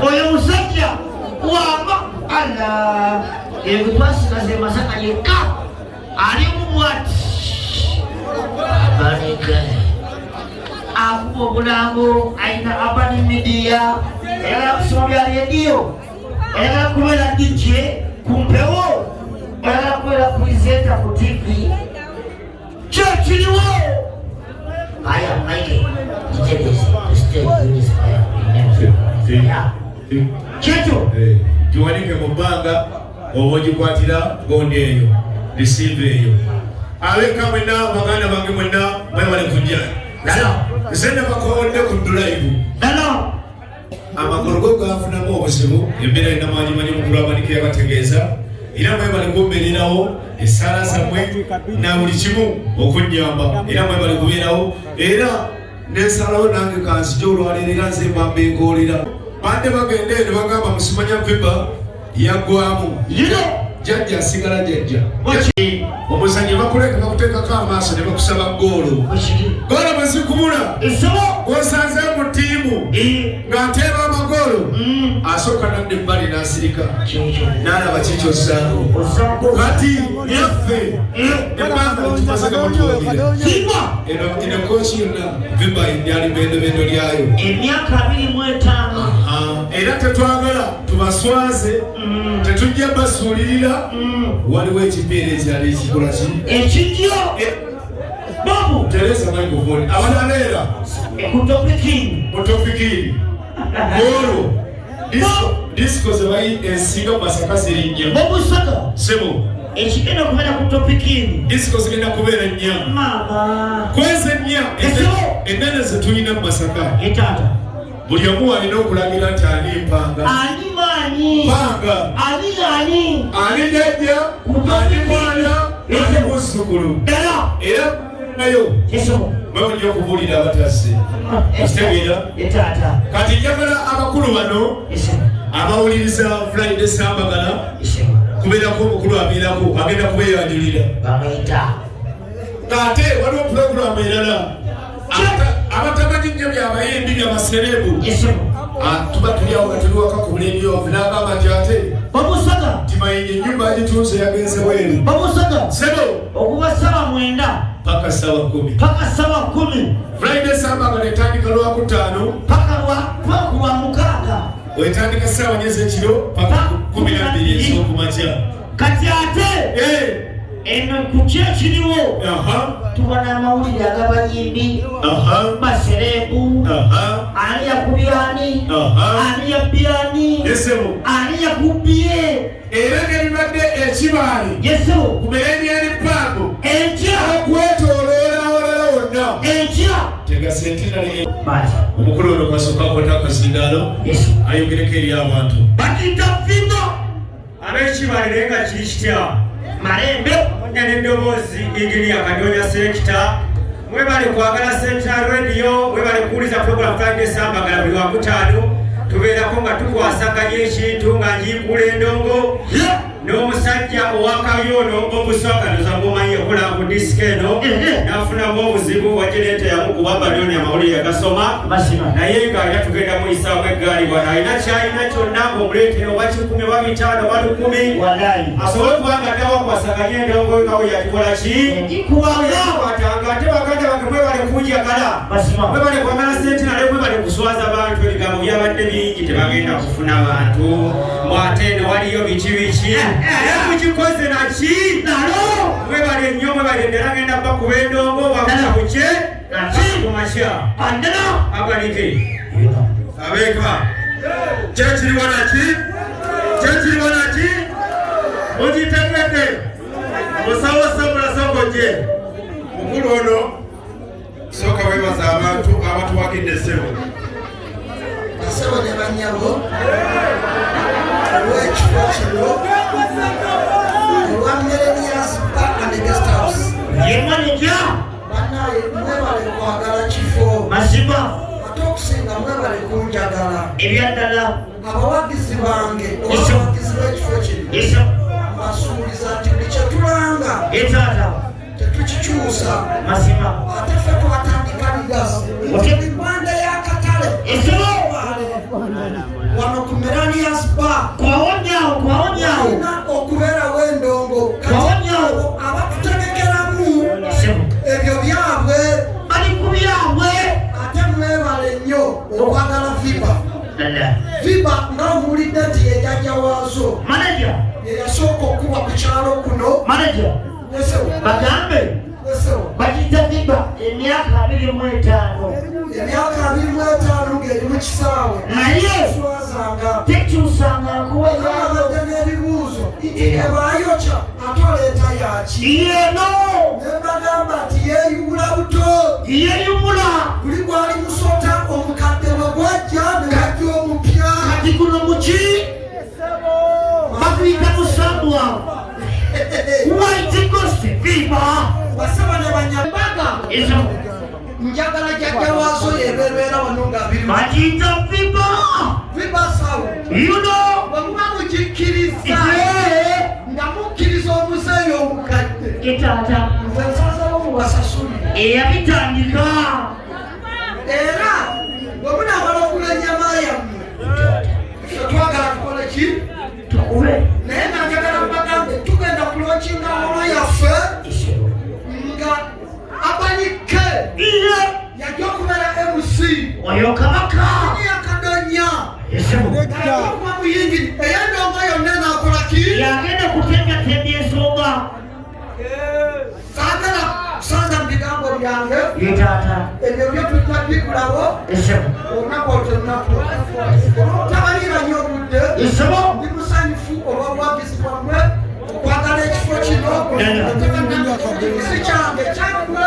oyo musajja wama ala ebitwasigaze masaka yekka ali mumwati banika akuba obulango ayina abani midiya era kusoma bya rediyo era kubera DJ kumpewo era kubera presenta ku TV chachiliwo aya maike DJ is Checho Juwanike mubanga owojikwatira gondi eyo receive eyo aleka mwena baganda bange mwena bale kujja zenda bakonde ku drive amagorogo gafuna mu obuzibu ebera ina manyi mukulu abanike yabategeeza era mwe bali kumbelerawo esala samwe na buli kimu okunyamba era mwe bali kubeerawo era nesalawo nange kansijo olwalirira nze mbambeekoolera bande bagende ne bagamba musimanya viba yagwamu jajja asigala jajja omuzanyi bakuleka bakuteekako amaaso ne bakusaba goolo bwezikumula gwosanze mu ttiimu ng'ateeba amagoolo asooka nadde ebbali n'asirika n'alaba kikyosaamu kati yaffe ebbanga tumaze gamutwogera eno kooki yonna viba yali bendobendo lyayo emyaka 25 era tetwagala tubaswaze tetujja basuulirira waliwo ekipiira ekyali ekikolaki ekijjo babu teresa microphone abanaleera kutopikini golo disco zebayi ensinga masaka zirinnya bobusaka sebo ekigenda kubeera ku topikini disco zigenda kubeera nnya kweze nnya enene zetulina mu masaka etata buli omu alina okulagira nti ani mpanga ani maanyi panga ani jajja ani mwana ani muzzukulu era nayo bawulira okubuulira abatase okitegeera kati njagala abakulu bano abawuliriza Friday Sambagala kubeerako omukulu abeerako agenda kubeeyanjulira ate waliwo puroguramu erala abatamanyi nnyo byabayimbi byabaserebu tuba tulyawo nga tuliwaka ku buleebyoovu n'agamba nti ate timayinye ennyumba agitunze yagenze weeru sebo okuva saba 9 paka sawa 10 Friday Sambagala etandika lwakutaano paka lwa mukaaga wetandika sawa nyeze ekiro paka 12 ez'okumakya kati ate eno kukyekiriwo tubona amawulire ag'abayimbi baserebu ani yakubyani ani yabyani ani yakubye era ng'ebibadde ekibaali kubeebyani paago enkya okwetooloola walala wonna enkya tegasentinali omukulu ono kwasooka kwota akazindaalo ayogereko eri abantu bakita vibo ab'ekibaali naye nga kiri kitya malembe n'eddoboozi Eng Kadonya sekita mwebale kwagala Central Radio mwebale kuwuliza program Friday Sambagala buli wakutaano tubeerako nga tukwasaganya ekintu nga njiikula endongo n'omusajja owakayono obuswakanoza mumanyi okola ku disika eno n'afunamu obuzibu wakireeta yamukuba badoni amawulire yagasoma naye nga era tugenda muyisaamu eggaali wano alina kyalina kyonna ng'omuleetera oba 10 oba 5 oba 10 asobole kubanga tawakwasaganya endongo nga we yakikola ki kwatanga ate baganda bange mwebale kunjagala mwebale kwagala sente nale mwebale kuswaza abantu ebigambo byabadde bingi tebagenda kufuna bantu mwate eno waliyo biki kukikoze naki mwebale nnyo mwebale ddala genda bakuba endongo wakuta kuke kumakya abalike abeeka kyekiriwo naki okitegedde musawo samulasogoje mukulu ono sooka webaza abantu abatuwagidde ssebo asebo ne banyabo olw'ekifo kino olwa Millennials Park and Guest House yemanija bannaye mwebale kwagala kifo mazima ate okusinga mwebale kunjagala ebyaddala abawagizi bange abawagizi b'ekifo kino basuubiza nti buli kyetulanga tetukikyusa mazima ate ffe twatandika ligasi ebbanda y'akatale wano ku Melania's Bar. Kwaonyawo. Olina okubeera w'endongo. Kwaonyawo. Abakutegekeramu ebyo byabwe. Bali ku byabwe. Ate mwebale nnyo okwagala Viba. Viba nga owulidde nti ye jjajja waazo. Manager. Ye yasooka okuba ku kyalo kuno. Manager. Bagambe. Bagita Viba emyaka 25. Emyaka 25 ng'eri mu kisaawe. Naye tekyusanga kuwezaawo n'ebibuuzo ebaayokya ate oleeta yaki. yeno ne bagamba nti yeeyubula buto. yeeyubula guli gwali musota omukadde bwe gwajja ne wajja omupya. kati guno muki baguyita musambwa White Ghost Viba basaba ne banyambaga njagala jjajja waazo yebeerera wano nga biri bagiyita Viba. Viba sawo bwe muba mugikkiriza nga mukkiriza omuzeeyi omukadde Kitata nze nsazeewo mubasasulire. eyabitandika Era bwe munaamala okula ennyama yammwe twagala tukole ki? tukube naye nga njagala mubagambe tugenda kulookinga holo yaffe nga abanike yajja okubeera MC oyo kabaka Eng Kadonya okuba muyingini ey'endongo yonna n'akola ki? yagenda kutengatenda ensonga saagala kusanza mu bigambo byange yetata ebyo byo tujja bikulabo olunaku olunaku olw'okutabaliira nnyo obudde ndi musanyufu olw'obuwagizi bwammwe okwagala ekifo kino si kyange kyammwe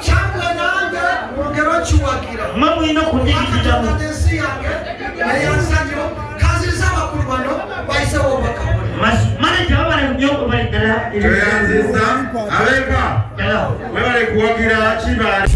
kyammwe nange mwongere okiwagira mwemulina okunyigikiramu ensi yange neyansanyo kanziriza abakulu bano bayisewo obakabona manager babale nnyo bali ddala tweyanziza abeka mwebale kuwagira Ekibaale.